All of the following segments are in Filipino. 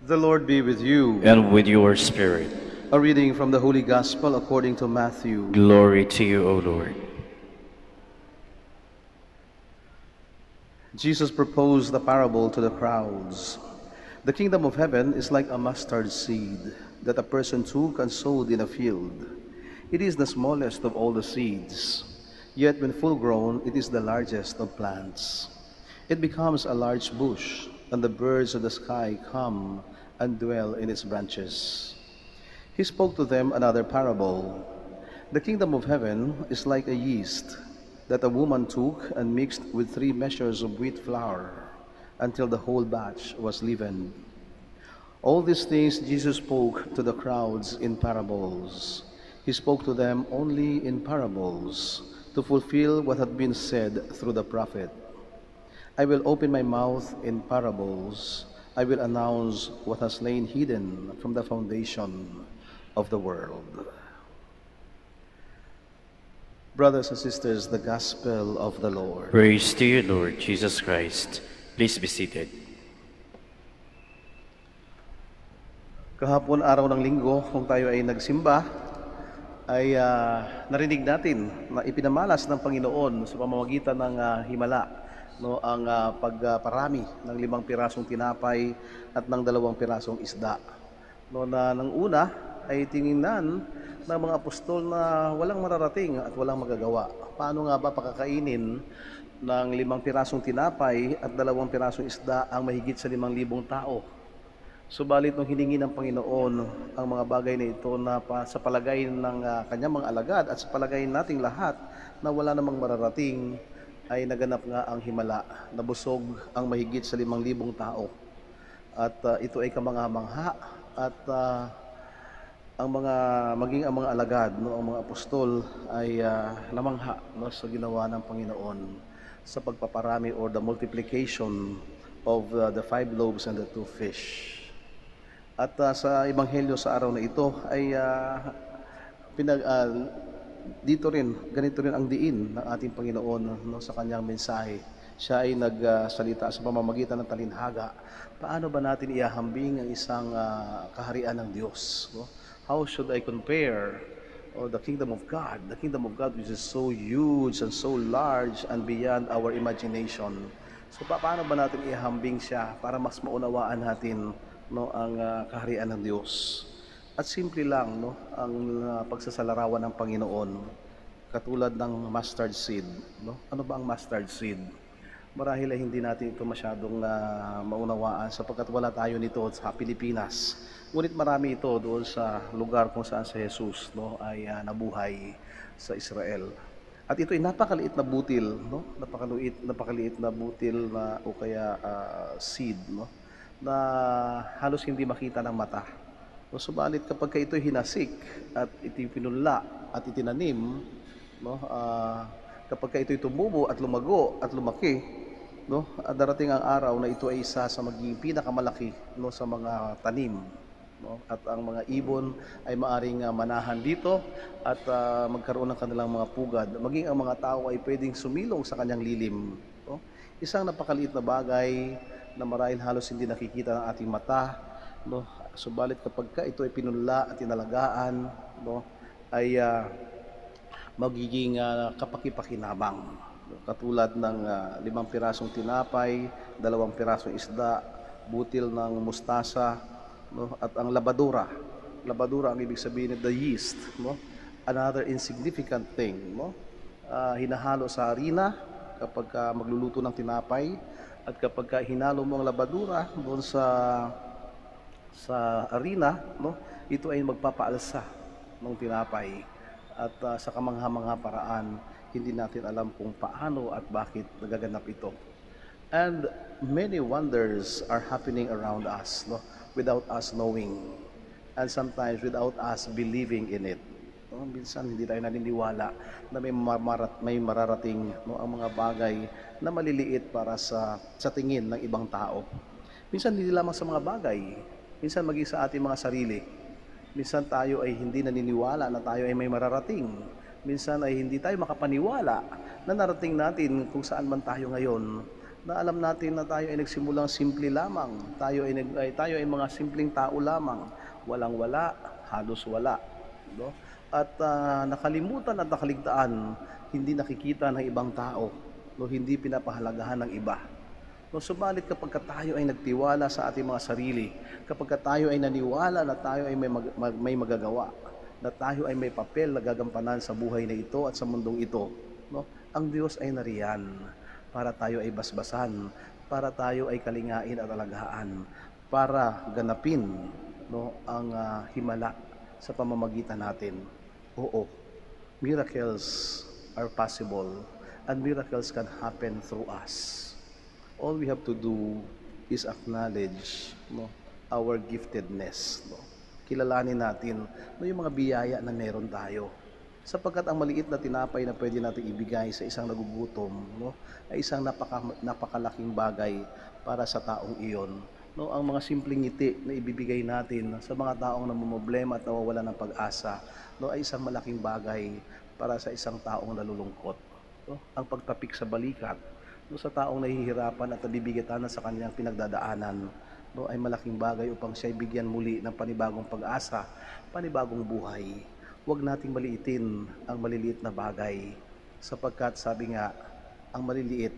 The Lord be with you. And with your spirit. A reading from the Holy Gospel according to Matthew. Glory to you, O Lord. Jesus proposed the parable to the crowds. The kingdom of heaven is like a mustard seed that a person took and sowed in a field. It is the smallest of all the seeds, yet when full grown, it is the largest of plants. It becomes a large bush, and the birds of the sky come and dwell in its branches. He spoke to them another parable. The kingdom of heaven is like a yeast that a woman took and mixed with 3 measures of wheat flour until the whole batch was leavened. All these things Jesus spoke to the crowds in parables. He spoke to them only in parables to fulfill what had been said through the prophet. I will open my mouth in parables. I will announce what has lain hidden from the foundation of the world. Brothers and sisters, the Gospel of the Lord. Praise to you, Lord Jesus Christ. Please be seated. Kahapon araw ng linggo, kung tayo ay nagsimba, ay narinig natin na ipinamalas ng Panginoon sa pamamagitan ng himala, ang pagparami ng 5 pirasong tinapay at ng 2 pirasong isda. Na nang una ay tiningnan ng mga apostol na walang mararating at walang magagawa. Paano nga ba pakakainin ng 5 pirasong tinapay at 2 pirasong isda ang mahigit sa 5,000 tao? Subalit nung hiningi ng Panginoon ang mga bagay na ito na sa palagay ng kanyang mga alagad at sa palagay nating lahat na wala namang mararating, ay naganap nga ang himala. Nabusog ang mahigit sa 5,000 tao. At ito ay kamangha-mangha at maging ang mga alagad, ang mga apostol ay namangha sa ginawa ng Panginoon sa pagpaparami or the multiplication of the 5 loaves and the 2 fish. At sa Ebanghelyo sa araw na ito ay ganito rin ang diin ng ating Panginoon sa kanyang mensahe. Siya ay nagsalita sa pamamagitan ng talinhaga. Paano ba natin iahambing ang isang kaharian ng Diyos? How should I compare the kingdom of God? The kingdom of God which is so huge and so large and beyond our imagination. So paano ba natin iahambing siya para mas maunawaan natin ang kaharian ng Diyos? At simple lang ang pagsasalarawan ng Panginoon, katulad ng mustard seed. Ano ba ang mustard seed? Marahil ay hindi natin ito masyadong maunawaan sapagkat wala tayo nito sa Pilipinas. Ngunit marami ito doon sa lugar kung saan si Jesus ay nabuhay sa Israel. At ito ay napakaliit na butil, napakaliit na butil o kaya seed, na halos hindi makita ng mata. Subalit kapag ito'y hinasik at itipinunla at itinanim, kapag ito'y tumubo at lumago at lumaki, darating ang araw na ito ay isa sa magiging pinakamalaki sa mga tanim. At ang mga ibon ay maaring manahan dito at magkaroon ng kanilang mga pugad. Maging ang mga tao ay pwedeng sumilong sa kanyang lilim. Isang napakaliit na bagay na marahil halos hindi nakikita ng ating mata, subalit kapag ito ay pinunla at inalagaan, ay magiging kapakipakinabang. Katulad ng 5 pirasong tinapay, 2 pirasong isda, butil ng mustasa, at ang labadura. Labadura ang ibig sabihin ng the yeast, another insignificant thing, hinahalo sa harina kapag magluluto ng tinapay. At kapag hinalo mo ang labadura doon sa harina, ito ay magpapaalsa ng tinapay. At sa kamangha-mangha paraan, hindi natin alam kung paano at bakit nagaganap ito. And many wonders are happening around us, without us knowing. And sometimes without us believing in it. Minsan hindi tayo naniniwala na may mararating ang mga bagay na maliliit para sa tingin ng ibang tao. Minsan hindi lamang sa mga bagay, minsan maging sa ating mga sarili. Minsan tayo ay hindi naniniwala na tayo ay may mararating. Minsan ay hindi tayo makapaniwala na narating natin kung saan man tayo ngayon. na alam natin na tayo ay nagsimulang simple lamang, tayo ay mga simpleng tao lamang, walang wala, halos wala, no? At nakalimutan at nakaligtaan, hindi nakikita ng ibang tao, no? Hindi pinapahalagahan ng iba. No, subalit kapag tayo ay nagtiwala sa ating mga sarili, kapag tayo ay naniwala na tayo ay may magagawa, na tayo ay may papel na gagampanan sa buhay na ito at sa mundong ito, no? Ang Diyos ay nariyan para tayo ay basbasan, para tayo ay kalingain at alagaan, para ganapin, no, ang himala sa pamamagitan natin. Oo, miracles are possible and miracles can happen through us. All we have to do is acknowledge, no, our giftedness. No? Kilalanin natin, no, yung mga biyaya na meron tayo. Sapagkat ang maliit na tinapay na pwede natin ibigay sa isang nagugutom, no, ay isang napakalaking bagay para sa taong iyon. No, ang mga simpleng ngiti na ibibigay natin sa mga taong namumblema at nawawala ng pag-asa, no, ay isang malaking bagay para sa isang taong nalulungkot. No? Ang pagtapik sa balikat, no, sa taong nahihirapan at nabibigatan sa kanyang pinagdadaanan, no, ay malaking bagay upang siya bigyan muli ng panibagong pag-asa, panibagong buhay. Huwag nating maliitin ang maliliit na bagay, sapagkat sabi nga, ang maliliit,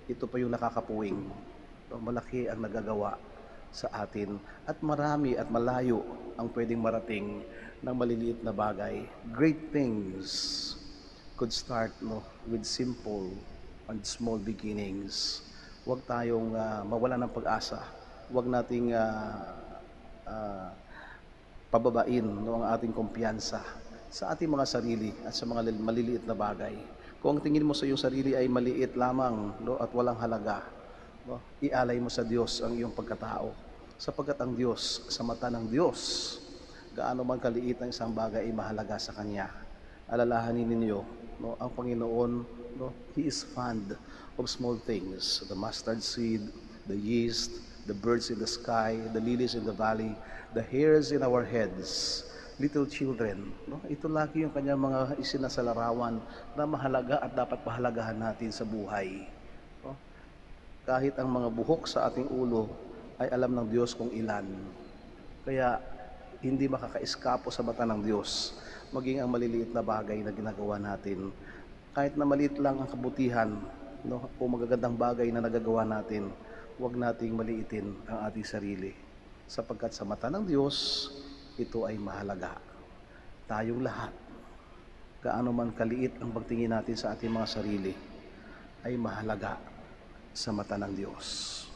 ito pa yung nakakapuwing. No, malaki ang nagagawa sa atin at marami at malayo ang pwedeng marating ng maliliit na bagay. Great things could start, no, with simple and small beginnings. Huwag tayong mawala ng pag-asa. Huwag nating pababain, no, ang ating kumpiyansa sa ating mga sarili at sa mga maliliit na bagay. Kung ang tingin mo sa iyong sarili ay maliit lamang, no, at walang halaga, no, ialay mo sa Diyos ang iyong pagkatao. Sapagkat ang Diyos, sa mata ng Diyos, gaano man kaliit ang isang bagay ay mahalaga sa Kanya. Alalahanin ninyo, no, ang Panginoon, no, He is fond of small things, the mustard seed, the yeast, the birds in the sky, the lilies in the valley, the hairs in our heads, little children. No? Ito lagi yung kanyang mga isinasalarawan na mahalaga at dapat pahalagahan natin sa buhay. No? Kahit ang mga buhok sa ating ulo ay alam ng Diyos kung ilan. Kaya hindi makakaiskapo sa mata ng Diyos maging ang maliliit na bagay na ginagawa natin. Kahit na maliit lang ang kabutihan, no, o magagandang bagay na nagagawa natin, huwag nating maliitin ang ating sarili. Sapagkat sa mata ng Diyos, ito ay mahalaga. Tayong lahat, gaano man kaliit ang pagtingin natin sa ating mga sarili, ay mahalaga sa mata ng Diyos.